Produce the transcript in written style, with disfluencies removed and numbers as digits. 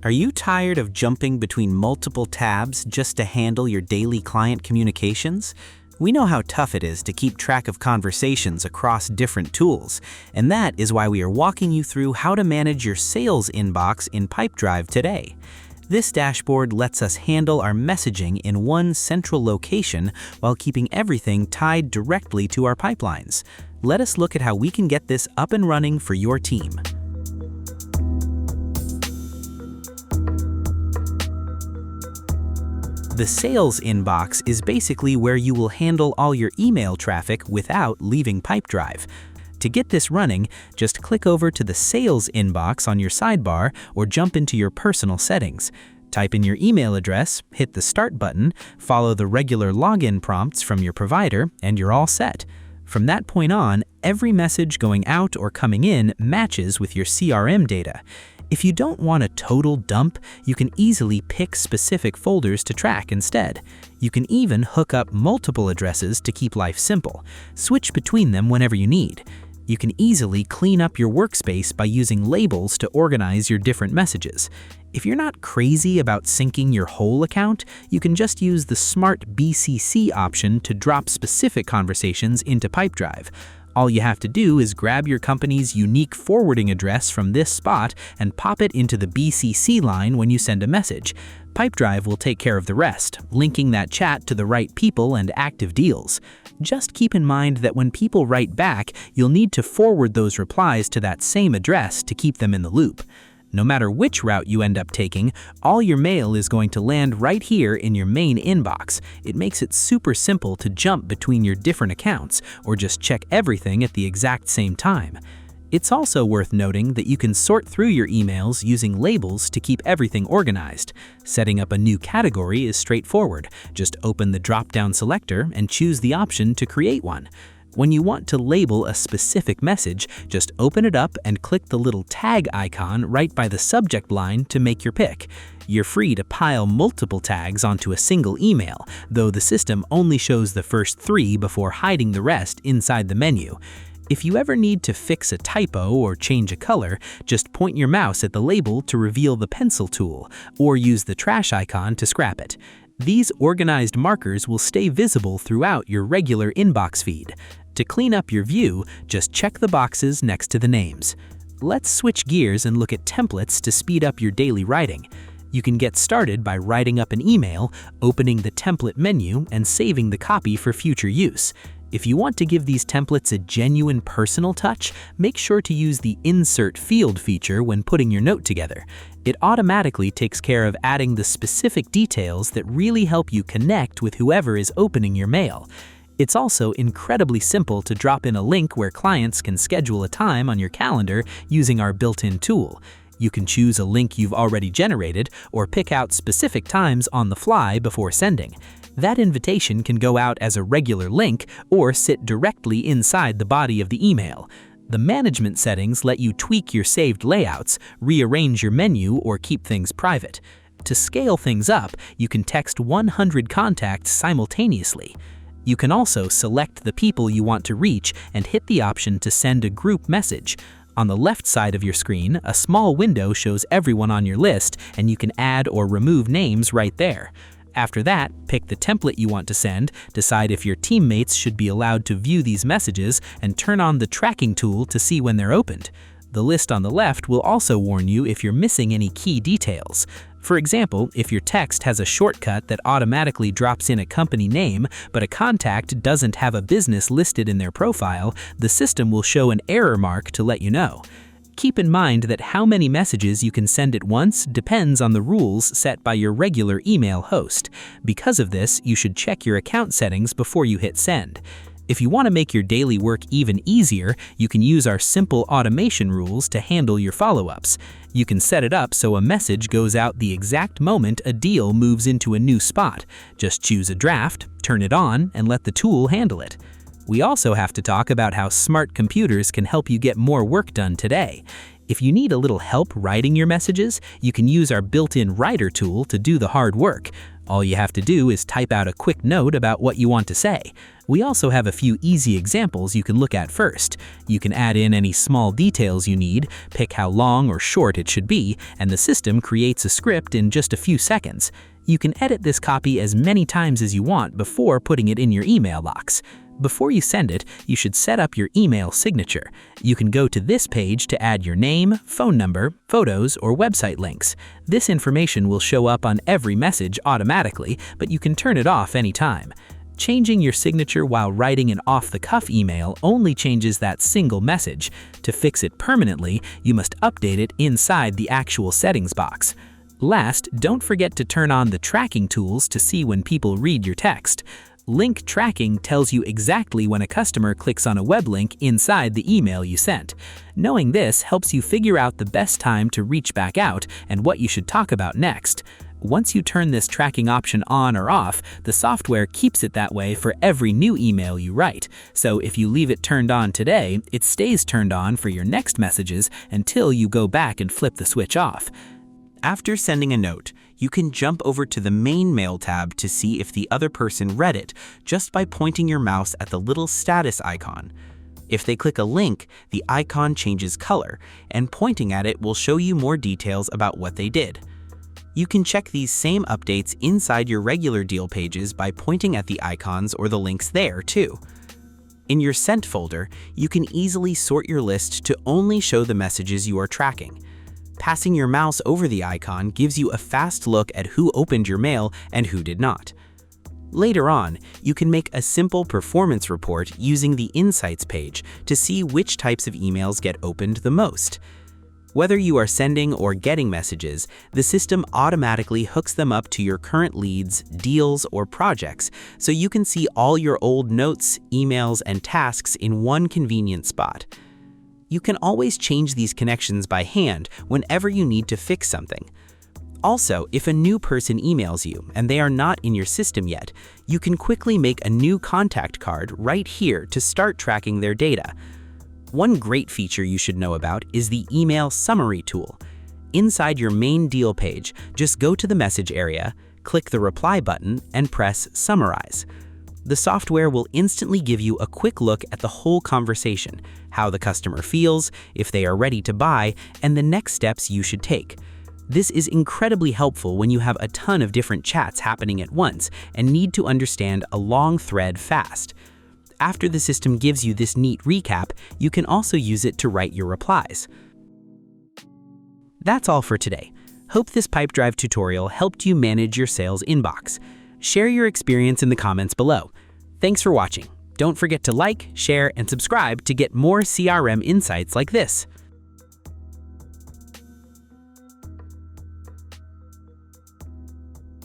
Are you tired of jumping between multiple tabs just to handle your daily client communications? We know how tough it is to keep track of conversations across different tools, and that is why we are walking you through how to manage your sales inbox in Pipedrive today. This dashboard lets us handle our messaging in one central location while keeping everything tied directly to our pipelines. Let us look at how we can get this up and running for your team. The sales inbox is basically where you will handle all your email traffic without leaving Pipedrive. To get this running, just click over to the sales inbox on your sidebar or jump into your personal settings. Type in your email address, hit the Start button, follow the regular login prompts from your provider, and you're all set. From that point on, every message going out or coming in matches with your CRM data. If you don't want a total dump, you can easily pick specific folders to track instead. You can even hook up multiple addresses to keep life simple. Switch between them whenever you need. You can easily clean up your workspace by using labels to organize your different messages. If you're not crazy about syncing your whole account, you can just use the Smart BCC option to drop specific conversations into Pipedrive. All you have to do is grab your company's unique forwarding address from this spot and pop it into the BCC line when you send a message. Pipedrive will take care of the rest, linking that chat to the right people and active deals. Just keep in mind that when people write back, you'll need to forward those replies to that same address to keep them in the loop. No matter which route you end up taking, all your mail is going to land right here in your main inbox. It makes it super simple to jump between your different accounts or just check everything at the exact same time. It's also worth noting that you can sort through your emails using labels to keep everything organized. Setting up a new category is straightforward. Just open the drop-down selector and choose the option to create one. When you want to label a specific message, just open it up and click the little tag icon right by the subject line to make your pick. You're free to pile multiple tags onto a single email, though the system only shows the first 3 before hiding the rest inside the menu. If you ever need to fix a typo or change a color, just point your mouse at the label to reveal the pencil tool, or use the trash icon to scrap it. These organized markers will stay visible throughout your regular inbox feed. To clean up your view, just check the boxes next to the names. Let's switch gears and look at templates to speed up your daily writing. You can get started by writing up an email, opening the template menu, and saving the copy for future use. If you want to give these templates a genuine personal touch, make sure to use the Insert Field feature when putting your note together. It automatically takes care of adding the specific details that really help you connect with whoever is opening your mail. It's also incredibly simple to drop in a link where clients can schedule a time on your calendar using our built-in tool. You can choose a link you've already generated or pick out specific times on the fly before sending. That invitation can go out as a regular link or sit directly inside the body of the email. The management settings let you tweak your saved layouts, rearrange your menu, or keep things private. To scale things up, you can text 100 contacts simultaneously. You can also select the people you want to reach and hit the option to send a group message. On the left side of your screen, a small window shows everyone on your list, and you can add or remove names right there. After that, pick the template you want to send, decide if your teammates should be allowed to view these messages, and turn on the tracking tool to see when they're opened. The list on the left will also warn you if you're missing any key details. For example, if your text has a shortcut that automatically drops in a company name, but a contact doesn't have a business listed in their profile, the system will show an error mark to let you know. Keep in mind that how many messages you can send at once depends on the rules set by your regular email host. Because of this, you should check your account settings before you hit send. If you want to make your daily work even easier, you can use our simple automation rules to handle your follow-ups. You can set it up so a message goes out the exact moment a deal moves into a new spot. Just choose a draft, turn it on, and let the tool handle it. We also have to talk about how smart computers can help you get more work done today. If you need a little help writing your messages, you can use our built-in writer tool to do the hard work. All you have to do is type out a quick note about what you want to say. We also have a few easy examples you can look at first. You can add in any small details you need, pick how long or short it should be, and the system creates a script in just a few seconds. You can edit this copy as many times as you want before putting it in your email box. Before you send it, you should set up your email signature. You can go to this page to add your name, phone number, photos, or website links. This information will show up on every message automatically, but you can turn it off anytime. Changing your signature while writing an off-the-cuff email only changes that single message. To fix it permanently, you must update it inside the actual settings box. Last, don't forget to turn on the tracking tools to see when people read your text. Link tracking tells you exactly when a customer clicks on a web link inside the email you sent. Knowing this helps you figure out the best time to reach back out and what you should talk about next. Once you turn this tracking option on or off, the software keeps it that way for every new email you write. So if you leave it turned on today, it stays turned on for your next messages until you go back and flip the switch off. After sending a note, you can jump over to the main mail tab to see if the other person read it just by pointing your mouse at the little status icon. If they click a link, the icon changes color, and pointing at it will show you more details about what they did. You can check these same updates inside your regular deal pages by pointing at the icons or the links there too. In your Sent folder, you can easily sort your list to only show the messages you are tracking. Passing your mouse over the icon gives you a fast look at who opened your mail and who did not. Later on, you can make a simple performance report using the Insights page to see which types of emails get opened the most. Whether you are sending or getting messages, the system automatically hooks them up to your current leads, deals, or projects, so you can see all your old notes, emails, and tasks in one convenient spot. You can always change these connections by hand whenever you need to fix something. Also, if a new person emails you and they are not in your system yet, you can quickly make a new contact card right here to start tracking their data. One great feature you should know about is the Email Summary tool. Inside your main deal page, just go to the message area, click the reply button, and press Summarize. The software will instantly give you a quick look at the whole conversation, how the customer feels, if they are ready to buy, and the next steps you should take. This is incredibly helpful when you have a ton of different chats happening at once and need to understand a long thread fast. After the system gives you this neat recap, you can also use it to write your replies. That's all for today. Hope this Pipedrive tutorial helped you manage your sales inbox. Share your experience in the comments below. Thanks for watching. Don't forget to like, share, and subscribe to get more CRM insights like this.